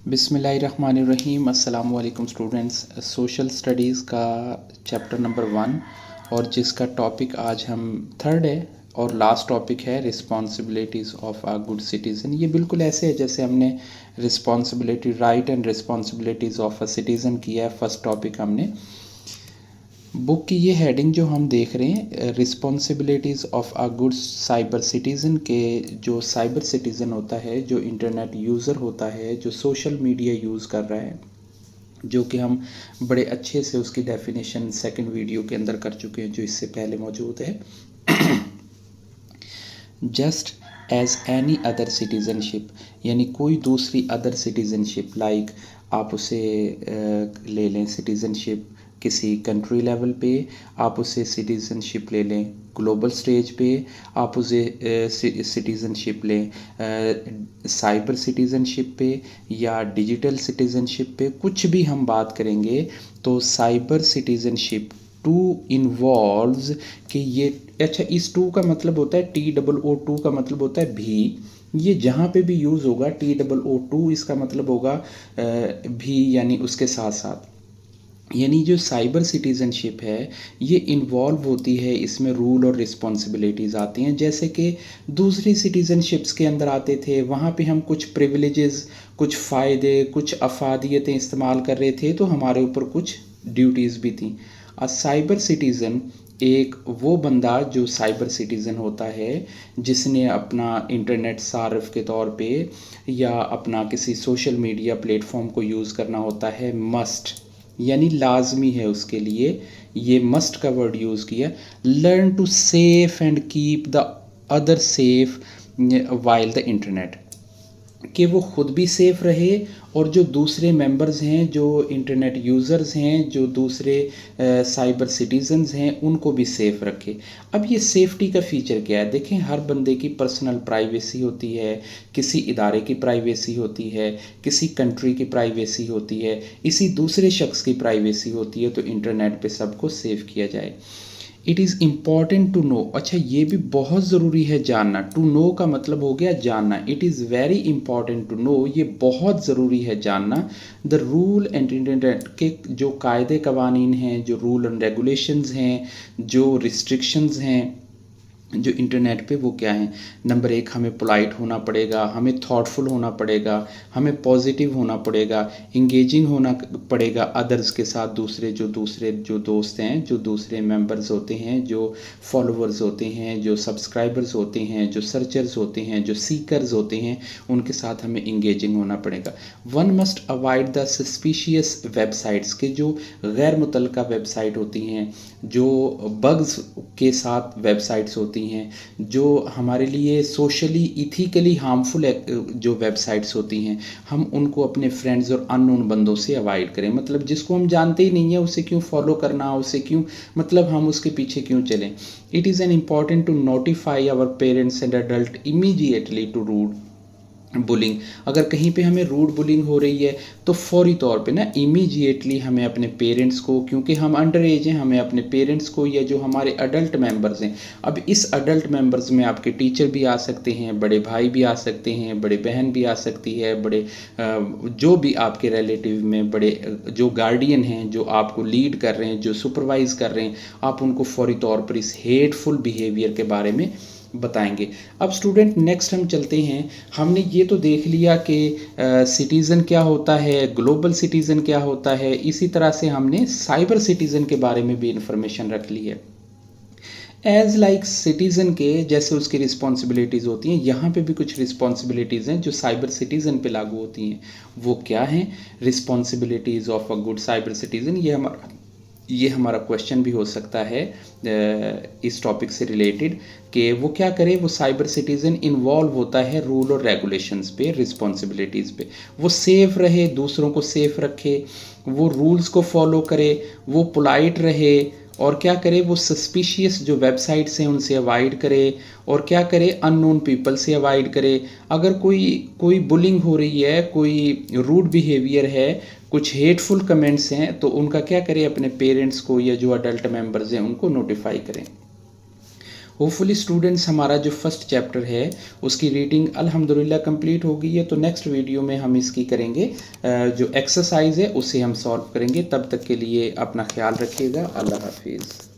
बिस्मिल्लाहिर्रहमानिर्रहीम। अस्सलाम वालेकुम स्टूडेंट्स। सोशल स्टडीज़ का चैप्टर नंबर 1 और जिसका टॉपिक आज हम थर्ड है और लास्ट टॉपिक है responsibilities of a good citizen. ये बिल्कुल ऐसे है जैसे हमने responsibility right and responsibilities of a citizen किया है। फर्स्ट टॉपिक हमने बुक की ये हेडिंग जो हम देख रहे हैं responsibilities of a good cyber citizen के जो साइबर सिटीज़न होता है, जो इंटरनेट यूज़र होता है, जो सोशल मीडिया यूज़ कर रहा है, जो कि हम बड़े अच्छे से उसकी डेफिनेशन सेकंड वीडियो के अंदर कर चुके हैं जो इससे पहले मौजूद है। Just as any other citizenship, यानी कोई दूसरी अदर सिटीज़नशिप लाइक आप उसे ले लें सिटीज़नशिप किसी कंट्री लेवल पे, आप उसे सिटीज़नशिप ले लें ग्लोबल स्टेज पे, आप उसे सिटीज़नशिप लें साइबर सिटीज़नशिप पे या डिजिटल सिटीज़नशिप पे, कुछ भी हम बात करेंगे तो साइबर सिटीज़नशिप टू इन्वॉल्व्स कि ये अच्छा इस टू का मतलब होता है TOO का मतलब होता है भी। ये जहाँ पे भी यूज़ होगा TOO इसका मतलब होगा भी यानी उसके साथ साथ, यानी जो साइबर सिटीज़नशिप है ये इन्वॉल्व होती है, इसमें रूल और रिस्पॉन्सिबिलिटीज़ आती हैं जैसे कि दूसरी सिटीज़नशिप्स के अंदर आते थे। वहाँ पे हम कुछ प्रिविलेजेस, कुछ फ़ायदे, कुछ अफादियतें इस्तेमाल कर रहे थे तो हमारे ऊपर कुछ ड्यूटीज़ भी थी। साइबर सिटीज़न एक वो बंदा जो साइबर सिटीज़न होता है जिसने अपना इंटरनेट सार्फ के तौर पे या अपना किसी सोशल मीडिया प्लेटफॉर्म को यूज़ करना होता है, मस्ट यानी लाजमी है उसके लिए, ये मस्ट का वर्ड यूज़ किया। Learn to safe and keep the other safe while the internet, कि वो ख़ुद भी सेफ़ रहे और जो दूसरे मेंबर्स हैं, जो इंटरनेट यूज़र्स हैं, जो दूसरे साइबर सिटीज़न्स हैं, उनको भी सेफ़ रखे। अब ये सेफ्टी का फ़ीचर क्या है? देखें, हर बंदे की पर्सनल प्राइवेसी होती है, किसी इदारे की प्राइवेसी होती है, किसी कंट्री की प्राइवेसी होती है, इसी दूसरे शख्स की प्राइवेसी होती है, तो इंटरनेट पे सबको सेव किया जाए। It is important to know, अच्छा ये भी बहुत ज़रूरी है जानना। टू नो का मतलब हो गया जानना। It is very important to know, ये बहुत ज़रूरी है जानना द रूल एंड इंटरनेट के जो कायदे कवानीन हैं, जो रूल एंड रेगुलेशंस हैं, जो रिस्ट्रिक्शंस हैं जो इंटरनेट पे, वो क्या हैं। नंबर 1, हमें पोलाइट होना पड़ेगा, हमें थॉटफुल होना पड़ेगा, हमें पॉजिटिव होना पड़ेगा, इंगेजिंग होना पड़ेगा अदर्स के साथ, दूसरे जो दोस्त हैं, जो दूसरे मेंबर्स होते हैं, जो फॉलोअर्स होते हैं, जो सब्सक्राइबर्स होते हैं, जो सर्चर्स होते हैं, जो सीकर्स होते हैं, उनके साथ हमें इंगेजिंग होना पड़ेगा। One must avoid the suspicious websites के जो गैर मुतल्लका वेबसाइट होती हैं, जो बग्स के साथ वेबसाइट्स होती हैं, जो हमारे लिए सोशली इथिकली हार्मफुल जो वेबसाइट्स होती हैं, हम उनको अपने फ्रेंड्स और अननोन बंदों से अवॉइड करें। मतलब जिसको हम जानते ही नहीं है उसे क्यों फॉलो करना, उसे क्यों, मतलब हम उसके पीछे क्यों चलें। It is an important to notify our parents and adult immediately to rude bullying. अगर कहीं पे हमें रूड बुलिंग हो रही है तो फौरी तौर पे ना इमीडिएटली हमें अपने पेरेंट्स को, क्योंकि हम अंडर एज हैं, हमें अपने पेरेंट्स को या जो हमारे अडल्ट मेंबर्स हैं, अब इस अडल्ट मेंबर्स में आपके टीचर भी आ सकते हैं, बड़े भाई भी आ सकते हैं, बड़े बहन भी आ सकती है, बड़े जो भी आपके रिलेटिव में बड़े जो गार्डियन हैं, जो आपको लीड कर रहे हैं, जो सुपरवाइज़ कर रहे हैं, आप उनको फौरी तौर पर इस हेटफुल बिहेवियर के बारे में बताएंगे। अब स्टूडेंट नेक्स्ट हम चलते हैं। हमने ये तो देख लिया कि सिटीज़न क्या होता है, ग्लोबल सिटीज़न क्या होता है, इसी तरह से हमने साइबर सिटीज़न के बारे में भी इंफॉर्मेशन रख ली है। एज लाइक सिटीज़न के जैसे उसकी रिस्पॉन्सिबिलिटीज़ होती हैं, यहाँ पे भी कुछ रिस्पॉन्सिबिलिटीज़ हैं जो साइबर सिटीज़न पे लागू होती हैं। वो क्या हैं? Responsibilities of a good cyber citizen, ये हमारा क्वेश्चन भी हो सकता है इस टॉपिक से रिलेटेड, कि वो क्या करे। वो साइबर सिटीज़न इन्वॉल्व होता है रूल और रेगुलेशंस पे, रिस्पॉन्सिबिलिटीज़ पे। वो सेफ़ रहे, दूसरों को सेफ़ रखे, वो रूल्स को फॉलो करे, वो पोलाइट रहे, और क्या करे, वो सस्पिशियस जो वेबसाइट्स हैं उनसे अवॉइड करे, और क्या करे, अननोन पीपल से अवॉइड करे। अगर कोई बुलिंग हो रही है, कोई रूड बिहेवियर है, कुछ हेटफुल कमेंट्स हैं, तो उनका क्या करें, अपने पेरेंट्स को या जो अडल्ट मेंबर्स हैं उनको नोटिफाई करें। होपफुली स्टूडेंट्स हमारा जो फर्स्ट चैप्टर है उसकी रीडिंग अल्हम्दुलिल्लाह कंप्लीट हो गई है। तो नेक्स्ट वीडियो में हम इसकी करेंगे जो एक्सरसाइज है उसे हम सॉल्व करेंगे। तब तक के लिए अपना ख्याल रखिएगा। अल्लाह हाफिज़।